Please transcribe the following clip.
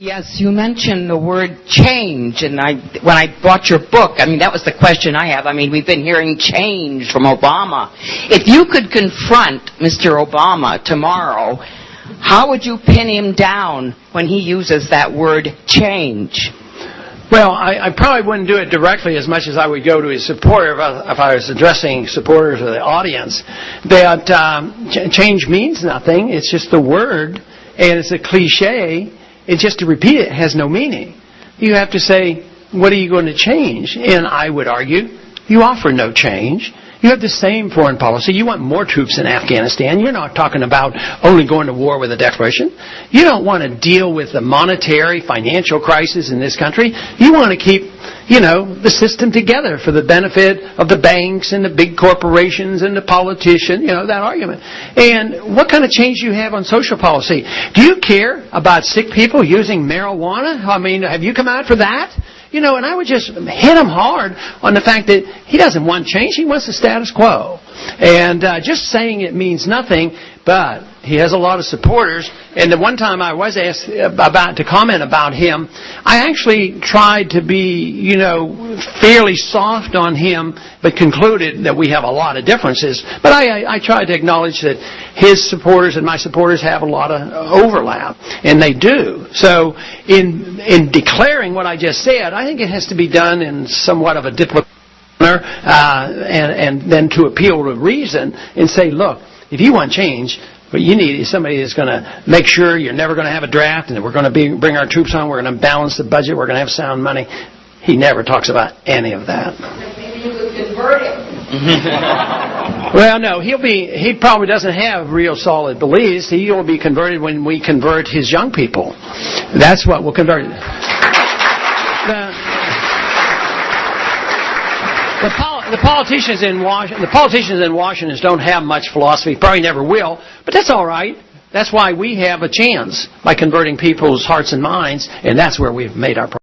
Yes, you mentioned the word change, and when I bought your book, that was the question I have. We've been hearing change from Obama. If you could confront Mr. Obama tomorrow, how would you pin him down when he uses that word change? Well, I probably wouldn't do it directly as much as I would go to his supporter if I was addressing supporters of the audience. That change means nothing. It's just a word, and it's a cliche. It's just to repeat it has no meaning. You have to say, what are you going to change? And I would argue, you offer no change. You have the same foreign policy. You want more troops in Afghanistan. You're not talking about only going to war with a declaration. You don't want to deal with the monetary, financial crisis in this country. You want to keep, the system together for the benefit of the banks and the big corporations and the politicians, that argument. And what kind of change do you have on social policy? Do you care about sick people using marijuana? Have you come out for that? And I would just hit him hard on the fact that he doesn't want change. He wants the status quo. And just saying it means nothing, but he has a lot of supporters. And the one time I was asked to comment about him, I actually tried to be, fairly soft on him, but concluded that we have a lot of differences. But I tried to acknowledge that his supporters and my supporters have a lot of overlap, and they do. So in declaring what I just said, I think it has to be done in somewhat of a diplomatic manner, and then to appeal to reason and say, look, if you want change, what you need is somebody that's going to make sure you're never going to have a draft, and that we're going to bring our troops on, we're going to balance the budget, we're going to have sound money. He never talks about any of that. Maybe you could convert him. Well, no, he probably doesn't have real solid beliefs. He will be converted when we convert his young people. That's what will convert him. The politicians in Washington don't have much philosophy, probably never will, but that's all right. That's why we have a chance by converting people's hearts and minds, and that's where we've made our progress.